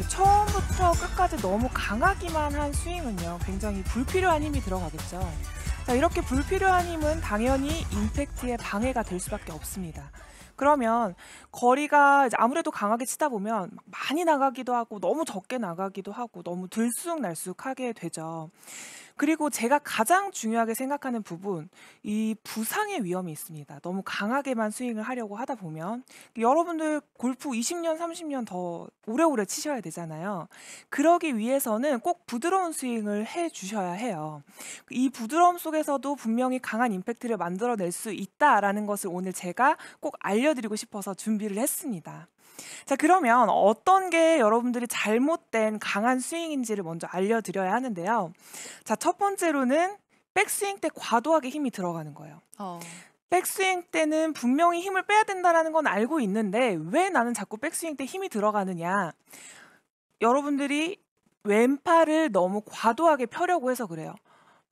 처음부터 끝까지 너무 강하기만 한 스윙은요, 굉장히 불필요한 힘이 들어가겠죠. 자, 이렇게 불필요한 힘은 당연히 임팩트에 방해가 될 수밖에 없습니다. 그러면 거리가 이제 아무래도 강하게 치다 보면 막 많이 나가기도 하고 너무 적게 나가기도 하고 너무 들쑥날쑥하게 되죠. 그리고 제가 가장 중요하게 생각하는 부분, 이 부상의 위험이 있습니다. 너무 강하게만 스윙을 하려고 하다 보면 여러분들 골프 20년, 30년 더 오래오래 치셔야 되잖아요. 그러기 위해서는 꼭 부드러운 스윙을 해 주셔야 해요. 이 부드러움 속에서도 분명히 강한 임팩트를 만들어낼 수 있다라는 것을 오늘 제가 꼭 알려드리고 싶어서 준비를 했습니다. 자, 그러면 어떤 게 여러분들이 잘못된 강한 스윙인지를 먼저 알려드려야 하는데요. 자, 첫 번째로는 백스윙 때 과도하게 힘이 들어가는 거예요. 백스윙 때는 분명히 힘을 빼야 된다는 건 알고 있는데 왜 나는 자꾸 백스윙 때 힘이 들어가느냐. 여러분들이 왼팔을 너무 과도하게 펴려고 해서 그래요.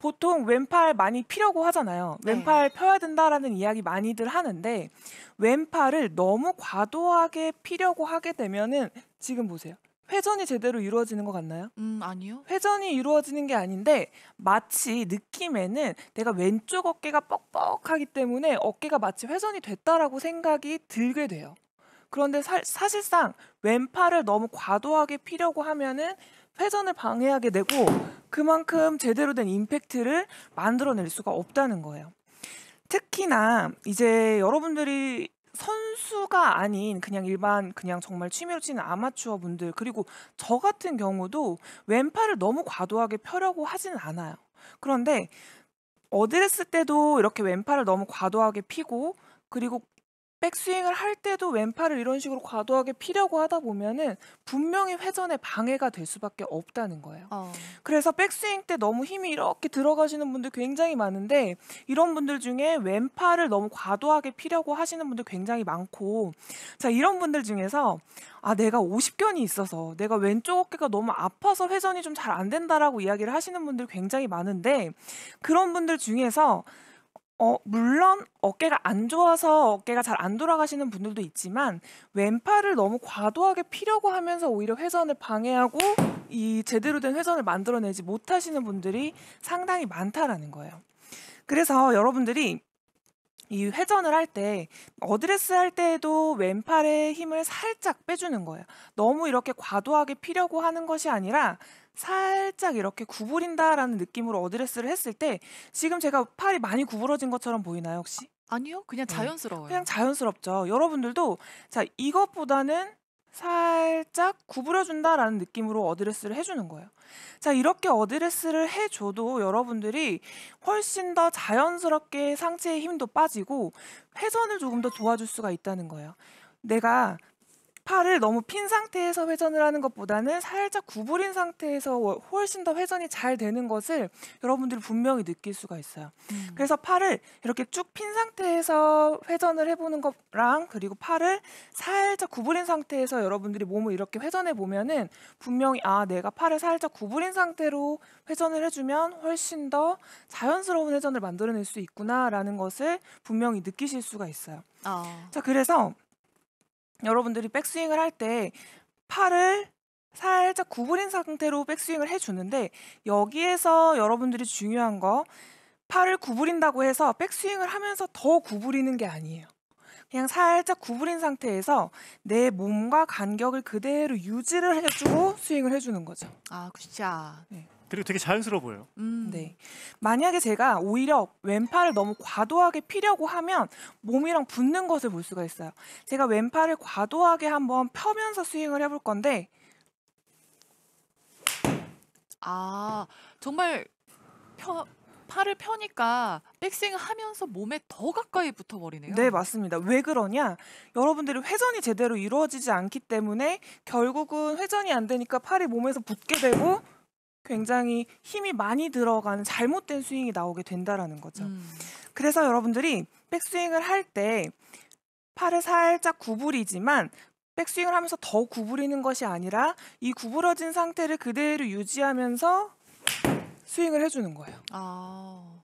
보통 왼팔 많이 피려고 하잖아요. 왼팔 펴야 된다라는 이야기 많이들 하는데 왼팔을 너무 과도하게 피려고 하게 되면은 지금 보세요. 회전이 제대로 이루어지는 것 같나요? 아니요. 회전이 이루어지는 게 아닌데 마치 느낌에는 내가 왼쪽 어깨가 뻑뻑하기 때문에 어깨가 마치 회전이 됐다라고 생각이 들게 돼요. 그런데 사실상 왼팔을 너무 과도하게 피려고 하면은 회전을 방해하게 되고 그만큼 제대로 된 임팩트를 만들어낼 수가 없다는 거예요. 특히나 이제 여러분들이 선수가 아닌 그냥 일반 그냥 정말 취미로 치는 아마추어 분들 그리고 저 같은 경우도 왼팔을 너무 과도하게 펴려고 하지는 않아요. 그런데 어드레스 때도 이렇게 왼팔을 너무 과도하게 피고 그리고 백스윙을 할 때도 왼팔을 이런 식으로 과도하게 피려고 하다 보면은 분명히 회전에 방해가 될 수밖에 없다는 거예요. 그래서 백스윙 때 너무 힘이 이렇게 들어가시는 분들 굉장히 많은데 이런 분들 중에 왼팔을 너무 과도하게 피려고 하시는 분들 굉장히 많고 자, 이런 분들 중에서 내가 50견이 있어서 내가 왼쪽 어깨가 너무 아파서 회전이 좀 잘 안 된다라고 이야기를 하시는 분들 굉장히 많은데 그런 분들 중에서 물론 어깨가 안 좋아서 어깨가 잘 안 돌아가시는 분들도 있지만 왼팔을 너무 과도하게 피려고 하면서 오히려 회전을 방해하고 이 제대로 된 회전을 만들어내지 못하시는 분들이 상당히 많다라는 거예요. 그래서 여러분들이 이 회전을 할 때 어드레스 할 때에도 왼팔의 힘을 살짝 빼주는 거예요. 너무 이렇게 과도하게 피려고 하는 것이 아니라 살짝 이렇게 구부린다라는 느낌으로 어드레스를 했을 때 지금 제가 팔이 많이 구부러진 것처럼 보이나요, 혹시? 아니요. 그냥 네. 자연스러워요. 그냥 자연스럽죠. 여러분들도 자, 이것보다는 살짝 구부려준다라는 느낌으로 어드레스를 해주는 거예요. 자, 이렇게 어드레스를 해줘도 여러분들이 훨씬 더 자연스럽게 상체의 힘도 빠지고 회전을 조금 더 도와줄 수가 있다는 거예요. 내가 팔을 너무 핀 상태에서 회전을 하는 것보다는 살짝 구부린 상태에서 훨씬 더 회전이 잘 되는 것을 여러분들이 분명히 느낄 수가 있어요. 그래서 팔을 이렇게 쭉 핀 상태에서 회전을 해보는 거랑 그리고 팔을 살짝 구부린 상태에서 여러분들이 몸을 이렇게 회전해 보면은 분명히 내가 팔을 살짝 구부린 상태로 회전을 해주면 훨씬 더 자연스러운 회전을 만들어낼 수 있구나라는 것을 분명히 느끼실 수가 있어요. 자, 그래서 여러분들이 백스윙을 할 때 팔을 살짝 구부린 상태로 백스윙을 해주는데 여기에서 여러분들이 중요한 거 팔을 구부린다고 해서 백스윙을 하면서 더 구부리는 게 아니에요. 그냥 살짝 구부린 상태에서 내 몸과 간격을 그대로 유지를 해주고 스윙을 해주는 거죠. 굿샷. 그리고 되게 자연스러워 보여요. 네. 만약에 제가 오히려 왼팔을 너무 과도하게 피려고 하면 몸이랑 붙는 것을 볼 수가 있어요. 제가 왼팔을 과도하게 한번 펴면서 스윙을 해볼 건데 정말 팔을 펴니까 백스윙 하면서 몸에 더 가까이 붙어버리네요. 네, 맞습니다. 왜 그러냐? 여러분들이 회전이 제대로 이루어지지 않기 때문에 결국은 회전이 안 되니까 팔이 몸에서 붙게 되고 굉장히 힘이 많이 들어가는 잘못된 스윙이 나오게 된다라는 거죠. 그래서 여러분들이 백스윙을 할 때 팔을 살짝 구부리지만 백스윙을 하면서 더 구부리는 것이 아니라 이 구부러진 상태를 그대로 유지하면서 스윙을 해주는 거예요.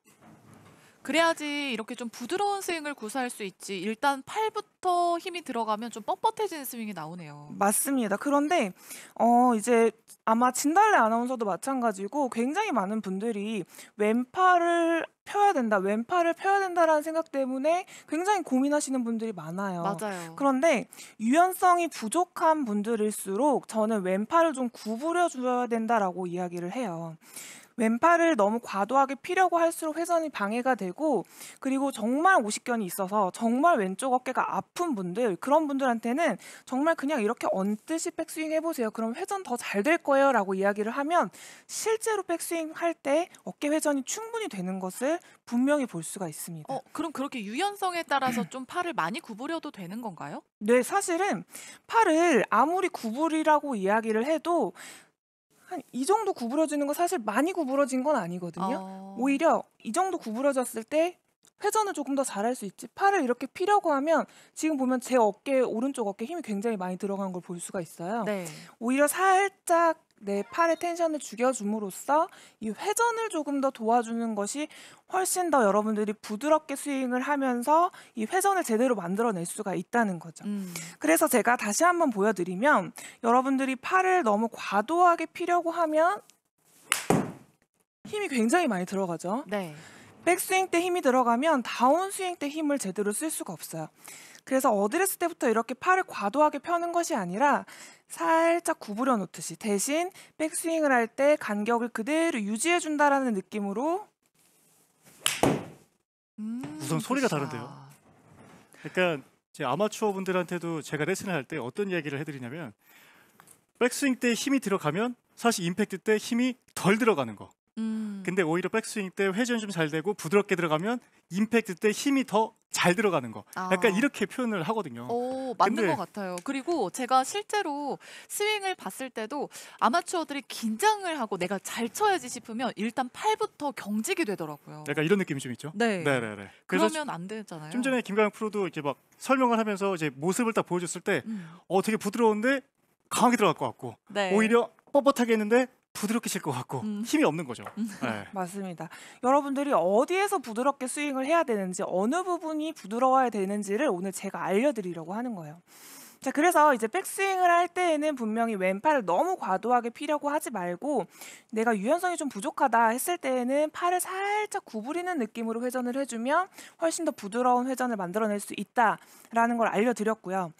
그래야지 이렇게 좀 부드러운 스윙을 구사할 수 있지. 일단 팔부터 힘이 들어가면 좀 뻣뻣해지는 스윙이 나오네요. 맞습니다. 그런데 이제 아마 진달래 아나운서도 마찬가지고 굉장히 많은 분들이 '왼팔을 펴야 된다. 왼팔을 펴야 된다.'라는 생각 때문에 굉장히 고민하시는 분들이 많아요. 맞아요. 그런데 유연성이 부족한 분들일수록 저는 "왼팔을 좀 구부려 줘야 된다."라고 이야기를 해요. 왼팔을 너무 과도하게 피려고 할수록 회전이 방해가 되고, 그리고 정말 오십견이 있어서 정말 왼쪽 어깨가 아픈 분들, 그런 분들한테는 정말 그냥 이렇게 언뜻이 백스윙 해보세요. 그럼 회전 더 잘 될 거예요 라고 이야기를 하면 실제로 백스윙 할 때 어깨 회전이 충분히 되는 것을 분명히 볼 수가 있습니다. 그럼 그렇게 유연성에 따라서 좀 팔을 많이 구부려도 되는 건가요? 네, 사실은 팔을 아무리 구부리라고 이야기를 해도 한 이 정도 구부러지는 거 사실 많이 구부러진 건 아니거든요. 어. 오히려 이 정도 구부러졌을 때 회전을 조금 더 잘할 수 있지, 팔을 이렇게 피려고 하면 지금 보면 제 어깨, 오른쪽 어깨에 힘이 굉장히 많이 들어간 걸 볼 수가 있어요. 네. 오히려 살짝 내 팔의 텐션을 죽여줌으로써 이 회전을 조금 더 도와주는 것이 훨씬 더 여러분들이 부드럽게 스윙을 하면서 이 회전을 제대로 만들어낼 수가 있다는 거죠. 음. 그래서 제가 다시 한번 보여드리면, 여러분들이 팔을 너무 과도하게 피려고 하면 힘이 굉장히 많이 들어가죠. 네. 백스윙 때 힘이 들어가면 다운스윙 때 힘을 제대로 쓸 수가 없어요. 그래서 어드레스 때부터 이렇게 팔을 과도하게 펴는 것이 아니라 살짝 구부려 놓듯이, 대신 백스윙을 할 때 간격을 그대로 유지해 준다라는 느낌으로. 우선 소리가 굿샷. 다른데요. 그러니까 제 아마추어 분들한테도 제가 레슨을 할 때 어떤 이야기를 해드리냐면, 백스윙 때 힘이 들어가면 사실 임팩트 때 힘이 덜 들어가는 거. 근데 오히려 백스윙 때 회전이 좀 잘 되고 부드럽게 들어가면 임팩트 때 힘이 더 잘 들어가는 거. 약간 아. 이렇게 표현을 하거든요. 맞는 근데- 것 같아요. 그리고 제가 실제로 스윙을 봤을 때도 아마추어들이 긴장을 하고 내가 잘 쳐야지 싶으면 일단 팔부터 경직이 되더라고요. 약간 이런 느낌이 좀 있죠. 네. 네네네. 그래서 그러면 안 되잖아요. 좀 전에 김가영 프로도 이렇게 막 설명을 하면서 이제 모습을 딱 보여줬을 때, 음. 되게 부드러운데 강하게 들어갈 것 같고, 네. 오히려 뻣뻣하게 했는데 부드럽게 칠 것 같고, 음. 힘이 없는 거죠. 네. 맞습니다. 여러분들이 어디에서 부드럽게 스윙을 해야 되는지, 어느 부분이 부드러워야 되는지를 오늘 제가 알려드리려고 하는 거예요. 자, 그래서 이제 백스윙을 할 때에는 분명히 왼팔을 너무 과도하게 피려고 하지 말고, 내가 유연성이 좀 부족하다 했을 때에는 팔을 살짝 구부리는 느낌으로 회전을 해주면 훨씬 더 부드러운 회전을 만들어낼 수 있다라는 걸 알려드렸고요.